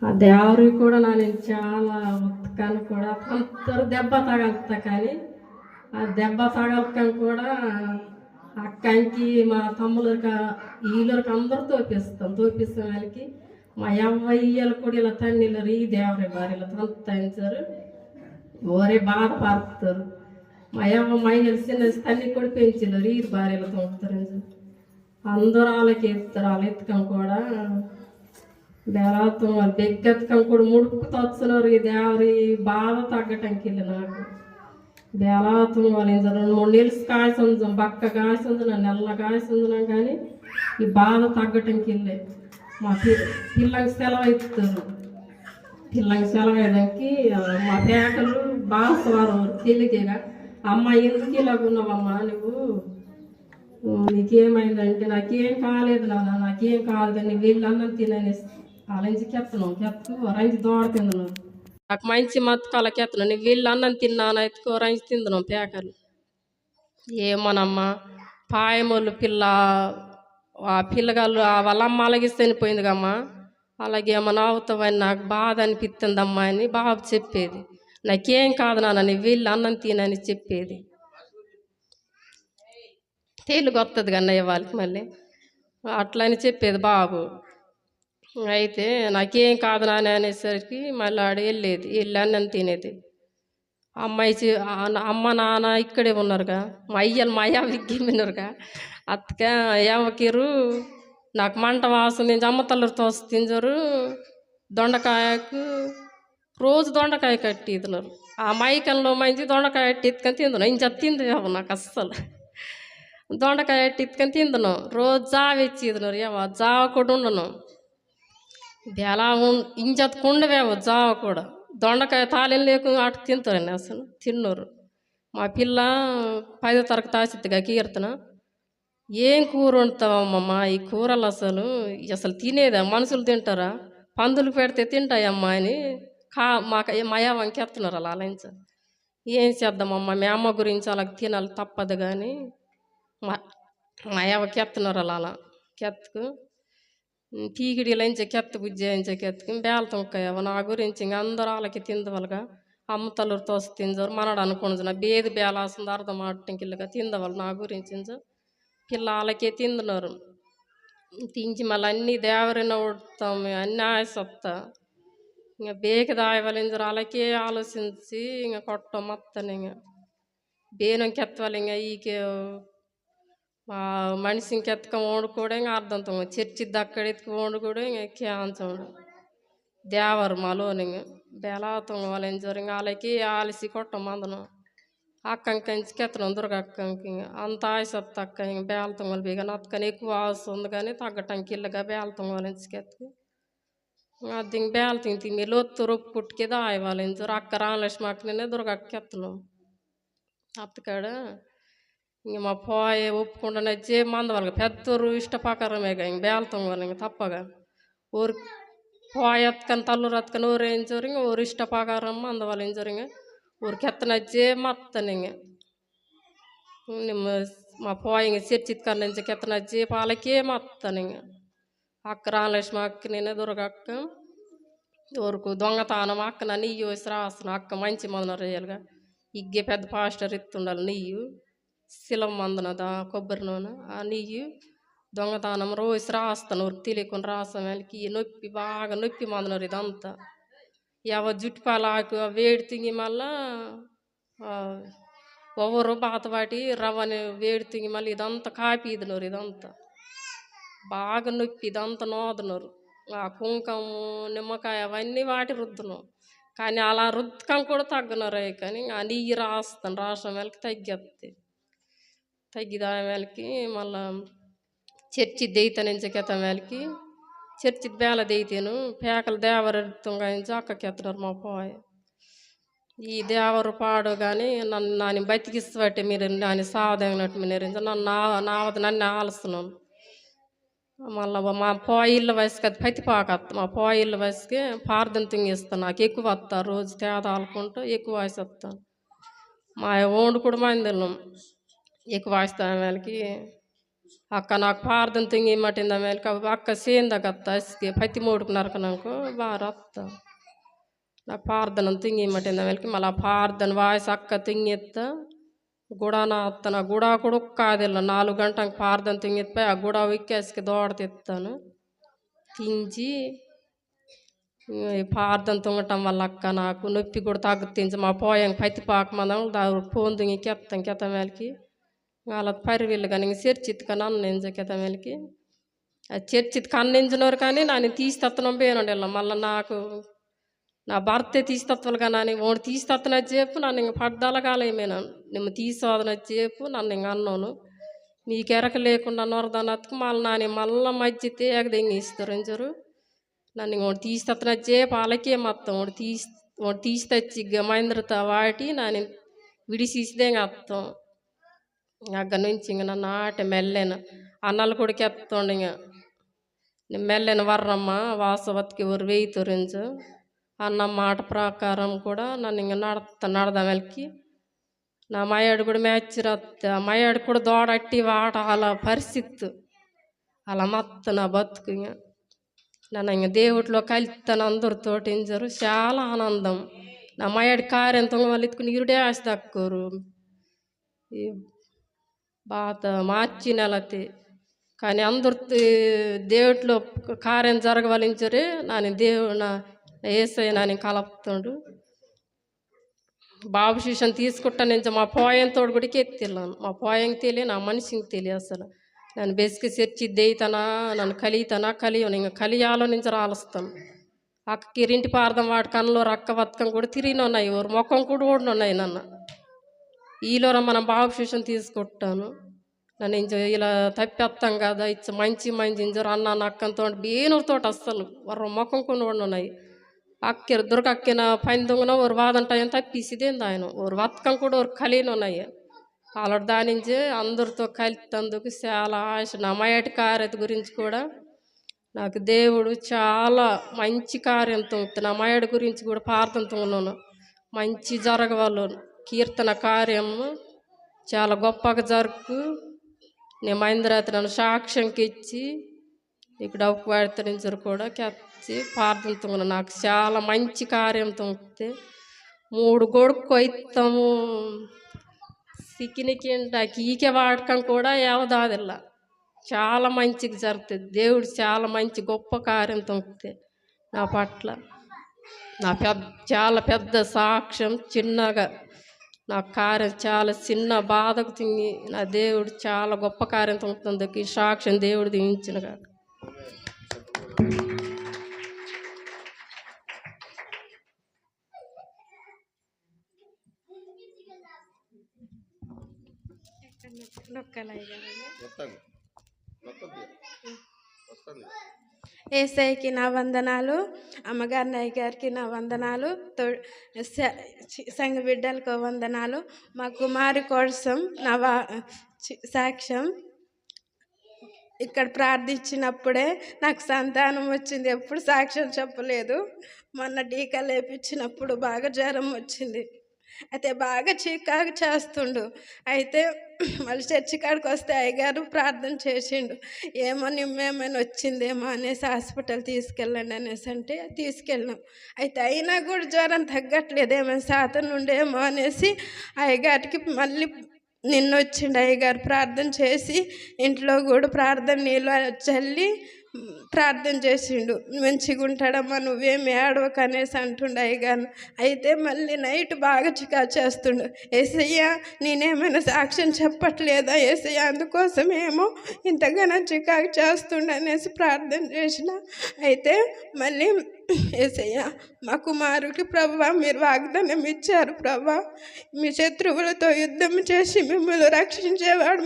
ఆ దేవరి కూడా నేను చాలా ఉతకాను కూడా అందరూ దెబ్బ తగలుతా కానీ ఆ దెబ్బ తగలకని కూడా అక్కంకి మా తమ్ములకి వీళ్ళకి అందరూ తోపిస్తాం వాళ్ళకి మా అవ్వయ్యలు కూడా ఇలా తన్నీళ్ళు ఈ దేవరి బారి ఇలా తంతారు ఓరే బాధపడతారు మా అవ్వ మైలు చిన్న తన్ని కూడా పెంచలేరు ఈ భార్యలు తోపుతారు అందరూ వాళ్ళకి ఎత్తారు వాళ్ళు ఎత్తుకని కూడా బెలాతం వాళ్ళు బెగ్గెత్తుకని కూడా ముడుపు తచ్చున్నారు ఈ దేవరి బాధ తగ్గటానికి వెళ్ళి నాకు బెలాతం వాళ్ళు 2-3 నెలలు కాయసందుం బక్క కాయసందున నెల్ల కాయసందునం కానీ ఈ బాధ తగ్గటానికి వెళ్ళే మా పిల్లకి సెలవు ఇస్తారు పిల్లకి సెలవు అయ్యడానికి మా పేకలు బాగా తెలియకేగా అమ్మ ఎందుకు ఇలాగున్నావమ్మా నువ్వు నీకేమైందంటే నాకేం కాలేదు నాన్న నాకేం కాలేదు నీ వీళ్ళు అన్నం తినని అలాంటి కెత్తు రంచి దోడ తిందను నాకు మంచి మత్తకాల కెత్తను నీ వీళ్ళు అన్నం తిన్నాను ఎత్తుకో రంచి తిందను పేకలు ఏమోనమ్మ పాయమోళ్ళు పిల్ల ఆ పిల్లగాళ్ళు వాళ్ళ అమ్మ అలాగే చనిపోయింది కమ్మా అలాగే ఏమన్నా అవుతావని నాకు బాధ అనిపిస్తుందమ్మా అని బాబు చెప్పేది నాకేం కాదు నాన్న నీ వీళ్ళు అన్నం తినని చెప్పేది తేలుగు వస్తుంది కన్నయ్య వాళ్ళకి మళ్ళీ అట్లా అని చెప్పేది బాబు అయితే నాకేం కాదు నాన్న అనేసరికి మళ్ళీ ఆడ వెళ్ళి అన్నం తినేది అమ్మాయి అమ్మ నాన్న ఇక్కడే ఉన్నారుగా మా అయ్య విగ్గిమినరుగా అత్తగా ఎవకిరు నాకు మంట వాసన నుంచి అమ్మతల్లరితో తింజరు దొండకాయకు రోజు దొండకాయ కట్టి తిన్నారు ఆ మైకంలో మంచి దొండకాయ కట్టి ఎత్తుకొని తిందును ఇంత తింది నాకు అస్సలు దొండకాయ కట్టి ఎత్తుకొని తిందును రోజు జావ ఇచ్చిదున్నారు ఏవో జావ కూడా ఉండను ఎలా ఇంచత కుండవేవో జావ కూడా దొండకాయ తాళం లేకుండా అటు తింటారండి అసలు తిన్నారు మా పిల్ల 10వ తరగతి ఆసిద్దిగా కీర్తన ఏం కూర వండుతావమ్మా ఈ కూరలు అసలు తినేదా మనుషులు తింటారా పందులు పెడితే తింటాయమ్మా అని మా వంకెత్తున్నారు అలా అలయించ ఏం చేద్దామమ్మా మీ అమ్మ గురించి అలా తినాలి తప్పదు కానీ మా కెత్తున్నారు అలా కెత్తుకు పీకిడి లంచే కెత్త బుజ్జేయించే కెత్తుకు బేలతొంకాయవ నా గురించి ఇంక అందరూ వాళ్ళకి తిందవలుగా అమ్మ తల్లురు తోసి తింజరు మనడు అనుకుంటున్నా బేది బేలాసింది అర్థం ఆటంకిల్లుగా తిందవాళ్ళు నా గురించి పిల్ల వాళ్ళకే తిందున్నారు తించి మళ్ళీ అన్నీ దేవరిన ఉడతాము అన్నీ ఆశొస్తా ఇంకా బేకి దాయవలింజరు వాళ్ళకే ఆలోచించి ఇంకా కొట్టం మొత్తం ఇంకా బేనం కెత్తవాలి ఇంకా ఈకే మనిషి ఇంకెత్తక వండుకోవడం ఇంకా అర్థంతో చర్చిద్ది అక్కడ ఎత్తుకు వండుకోవడం ఇంకా క్యాంచడం దేవరు మాలోని ఇంకా బెలాతం వాళ్ళంజరు ఇంకా వాళ్ళకి ఆలసి కొట్టం అందను అక్కంకంచి కెత్తనం దుర్గక్కంకి అంత ఆశ అక్క ఇంక బేలతం వాళ్ళు బిగా నత్తకని ఎక్కువ ఆశ ఉంది కానీ తగ్గటానికి ఇల్లగా బేలతం వాళ్ళంచి కెత్తకు అది ఇంక బేలతం తిని లొత్తు రొప్పు పుట్టుకేదా వాళ్ళంజరు అక్క రామలక్ష్మి అక్కనే దుర్గక్క కెత్తనం అత్తకాడ ఇంక మా పోయే ఒప్పుకుండా నచ్చే మందవాళ్ళకి పెద్దరు ఇష్టప్రకారమేగా ఇంక బేలతం వాళ్ళు ఇంక తప్పగా ఊరు పోయ ఎత్తుకొని తల్లురు ఎత్తుకొని ఊరు వేయించారు ఇంక ఊరు ఇష్టప్రకారం మందవాళ్ళు వేయించారు ఇంక ఊరికి ఎత్తనచ్చే మత్తని ఇంక మా పోయ ఇంక చర్చిత్కర నుంచి ఎత్తనచ్చి పాలకే మత్తని ఇంక అక్క రామలక్ష్మి అక్క నేనే దుర్గక్క ఊరుకు దొంగతానం అక్క నా నెయ్యి వేసి రాస్తున్నా అక్క మంచి మందున రేయాలిగా ఇగ్గే పెద్ద పాస్టర్ ఎత్తుండాలి నెయ్యి శిలం మందునదా కొబ్బరి నూనె ఆ నెయ్యి దొంగతానం రోజు రాస్తాను ఊరికి తెలియకుండా రాస్తాం వాళ్ళకి నొప్పి బాగా నొప్పి మందున్నారు ఇదంతా జుట్టుపాలాకు వేడి తింగి మళ్ళా ఎవరు బాతవాటి రవ్వని వేడి తింగి మళ్ళీ ఇదంతా కాపీదినరు ఇదంతా బాగా నొప్పి ఇదంతా నోదనరు ఆ కుంకం నిమ్మకాయ అవన్నీ వాటి రుద్దును కానీ అలా రుద్దకం కూడా తగ్గనరు కానీ ఆ నెయ్యి రాస్తాను రాసిన వాళ్ళకి తగ్గేస్తుంది తగ్గిదా వాళ్ళకి మళ్ళా చర్చి దెయ్యత నుంచి కెత్తం వాళ్ళకి చర్చి బేల దెయ్యతాను పేకలు దేవరతుంగా అక్కకి ఎత్తున్నారు మా పోయ ఈ దేవరు పాడు కానీ నన్ను బతికిస్తబట్టి మీరు నన్ను సావదగినట్టు మీరు నన్ను ఆలుస్తున్నాను మళ్ళీ మా పోయిళ్ళ వయసుకి అది పతిపాకత్త మా పోయిళ్ళ వయసుకి పార్థన తింగిస్తాను నాకు ఎక్కువ వస్తా రోజు తేడా ఆలుకుంటూ ఎక్కువ వయసు వస్తాను మా ఓండు కూడా మంది ఎక్కువ వస్తాను వాళ్ళకి ಅಕ್ಕ ನಾಲ್ಕು ಪಾರ್ದನ್ ತಿಂಗಿ ಮಟ್ಟಿಂದ ಮೇಲೆ ಅಕ್ಕ ಸೇಂದಾಗತ್ತ ಅಸ್ಗೆ ಪತ್ತಿ ಮೋಡ್ಕು ನರ್ಕನಂಕು ಬಾರ ಅತ್ತ నాకు పార్దన తింగి మటింద వెలికి మళ్ళీ పార్దన వాయిస్ అక్క తింగిత్త గుడాన అత్తన గుడా కూడా కాదిಲ್ಲ 4 ಗಂಟೆಗೆ ಪಾರ್ದನ ತಿಂಗಿತ್ತ ಆ ಗುಡ ವಿಕ್ಕೆಸ್ಗೆ దోడతిత్తాను తించి ఈ పార్దన తుంగటం వల్ల అక్క నాకు నొప్పి కూడా తగ్గుతించి మా పోయాం పత్తి పాకమందం ఫోన్ తింగి కెత్తాం కెత్త మేలకి అలా పరివిల్లు కానీ ఇంక చర్చిత్ కానీ అన్నించ కెత్త మేలకి అది చర్చిత్ కన్నించినోరు కానీ ನಾನು తీస్తత్తనం పోయినండిಲ್ಲ మళ్ళీ నాకు నా భర్తే తీస్తత్వలుగా ನಾನು ఓడి తీస్తత్తన చెప్పు నన్ను ఇంక పడ్డలగాలేమేనా నిమ్మ తీసుకోదన చెప్పు నన్ను ఇంక అన్నాను నీకెరక లేకుండా నొరదనత్తుకు మళ్ళీ మళ్ళీ మజ్జితే ఎగదెంగి ఇస్తారు ఎంచరు నన్ను ఇంక తీస్తత్తన చెప్పు వాళ్ళకే మొత్తం ఓడి తీస్తచ్చి మహేంద్రత వాటి ನಾನು విడిసిస్తే అత్తం అక్కడి నుంచి ఇంక నన్ను ఆట మెల్లెన అన్నలు కూడా ఎత్తుండ ఇంక నేను మెల్లెన వర్రమ్మ వాసవత్కి ఊరు వెయ్యి తొరించు అన్న మాట ప్రకారం కూడా నన్ను ఇంక నడదాం వెళ్ళకి నా మయాడు కూడా మ్యాచ్ రత్త మయాడు కూడా దోడట్టి వాట అలా పరిస్థితి అలా మొత్తం నా బతుకు ఇంక నన్ను ఇంక దేవుడిలో కలుస్తాను అందరితోటి ఇంజరు చాలా ఆనందం నా మయాడి కార్యం తొంగ ఎత్తుకుని ఇరుడే ఆశ దక్కరు ఈ బాత మార్చి నెలతి కానీ అందరు దేవుడిలో కార్యం జరగవలించరే నాని దేవుడు నా ఏసయ్య నాని కలుపుతాడు బాబు శిష్యని తీసుకుంటా నుంచి మా పోయంతోడు కూడా ఎత్తిల్లాను మా పోయంకి తెలియ నా మనిషికి తెలియ అసలు నన్ను బెసికి సెర్చి దేయితానా నన్ను కలితానా కలియను ఇంకా కలియాలో నుంచి రాలుస్తాను అక్కకి రింటి పారదం వాటి కన్నులో రక్క బతకం కూడా తిరిగిన ఉన్నాయి ఎవరు ముఖం కూడా ఉన్నాయి నన్ను ఈలో మనం బాబు శిష్యని తీసుకుంటాను నన్ను ఇంచ ఇలా తప్పిస్తాం కదా ఇచ్చ మంచి ఇంజరు అన్న నక్కంతో బేనుతో అస్సలు వర ముఖం కొన్ని ఉన్నాయి అక్కిర దుర్గక్కిన పైన దొంగన ఒక వాదంటాయని తప్పిసిదేంది ఆయన ఒక వతకం కూడా ఒక కలిని ఉన్నాయి వాళ్ళ దానించి అందరితో కలితందుకు చాలా ఆశ నా మయటి కార్యత గురించి కూడా నాకు దేవుడు చాలా మంచి కార్యంతో నా మయడి గురించి కూడా ప్రార్థనతో ఉన్నాను మంచి జరగవాళ్ళు కీర్తన కార్యము చాలా గొప్పగా జరుపు నేను మహేంద్రాతి నన్ను సాక్ష్యంకి ఇచ్చి ఇక్కడ ఉపవాడతరించారు కూడా కెచ్చి ప్రార్థనతో నాకు చాలా మంచి కార్యంతో 3 గొడుక్కు అయితాము సిక్కినికింట ఈకే వాడకం కూడా ఏవదాదిల్ల చాలా మంచిగా జరుగుతుంది దేవుడు చాలా మంచి గొప్ప కార్యంతో నా పట్ల నా చాలా పెద్ద సాక్ష్యం చిన్నగా నా కార్యం చాలా చిన్న బాధకు తింగి నా దేవుడు చాలా గొప్ప కార్యంతో ఉంటుంది సాక్ష్యం దేవుడు దించినగా ఏసైకి నా వందనాలు అమ్మగారి నాయ్య గారికి నా వందనాలు సంఘ బిడ్డలకు వందనాలు మా కుమారి కోసం నా సాక్ష్యం ఇక్కడ ప్రార్థించినప్పుడే నాకు సంతానం వచ్చింది ఎప్పుడు సాక్ష్యం చెప్పలేదు మొన్న టీకా లేపించినప్పుడు బాగా జ్వరం వచ్చింది అయితే బాగా చీకాకు చేస్తుండు అయితే మళ్ళీ చర్చి కాడికి వస్తే అయ్యగారు ప్రార్థన చేసిండు ఏమో నిమ్మేమైనా వచ్చిందేమో అనేసి హాస్పిటల్ తీసుకెళ్ళండి అనేసి అంటే తీసుకెళ్ళాం అయితే అయినా కూడా జ్వరం తగ్గట్లేదు ఏమైనా శాతం ఉండేమో అనేసి అయ్యగారికి మళ్ళీ నిన్న వచ్చిండు అయ్యగారు ప్రార్థన చేసి ఇంట్లో కూడా ప్రార్థన నీళ్ళు చల్లి ప్రార్థన చేసిండు మంచిగా ఉంటాడమ్మా నువ్వేమి ఏడవకు అనేసి అంటుండు అయ్యగారు అయితే మళ్ళీ నైట్ బాగా చికా చేస్తుండు యేసయ్య నేనేమైనా సాక్ష్యం చెప్పట్లేదా యేసయ్య అందుకోసమేమో ఇంతగానో చికాకు చేస్తుండు అనేసి ప్రార్థన చేసిన అయితే మళ్ళీ యేసయ్య మా కుమారుడికి ప్రభువా మీరు వాగ్దానం ఇచ్చారు ప్రభువా మీ శత్రువులతో యుద్ధం చేసి మిమ్మల్ని రక్షించేవాడు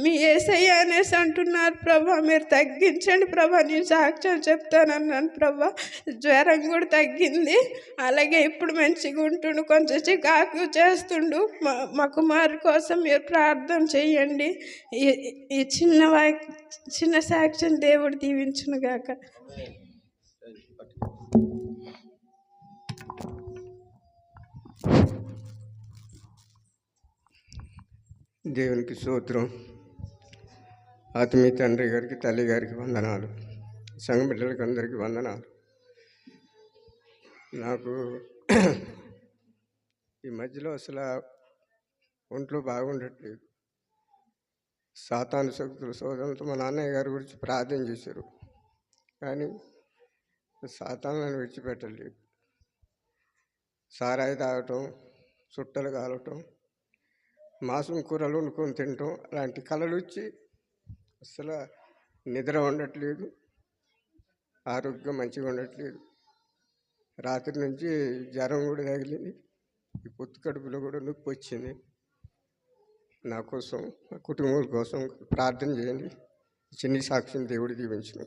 మీ యేసయ్య అనేసి అంటున్నారు ప్రభువా మీరు తగ్గించండి ప్రభా నేను సాక్ష్యం చెప్తానన్నాను ప్రభా జ్వరం కూడా తగ్గింది అలాగే ఇప్పుడు మంచిగా ఉంటుండు కొంచెం చికాకు చేస్తుండు మా కుమారు కోసం మీరు ప్రార్థన చేయండి ఈ చిన్న సాక్ష్యం దేవుడు దీవించును గాక దేవునికి స్తోత్రం ఆత్మీయ తండ్రి గారికి, తల్లి గారికి వందనాలు. సంఘ బిడ్డలకి అందరికీ వందనాలు. నాకు ఈ మధ్యలో అసలు ఒంట్లో బాగుండట్లేదు. సాతాను శక్తుల సోదరులతో మా నాన్నయ్య గారి గురించి ప్రార్థన చేశారు, కానీ సాతానులను విడిచిపెట్టలేదు. సారాయి తాగటం, చుట్టలు కాలటం, మాంసం కూరలు వండుకొని తినటం, అలాంటి కళలు వచ్చి అసలు నిద్ర ఉండట్లేదు, ఆరోగ్యం మంచిగా ఉండట్లేదు. రాత్రి నుంచి జ్వరం కూడా తగిలింది, ఈ పొత్తు కడుపులో కూడా నొప్పి వచ్చింది. నా కోసం, నా కుటుంబం కోసం ప్రార్థన చేయండి. చిన్ని సాక్ష్యం దేవుడు దీవించిన.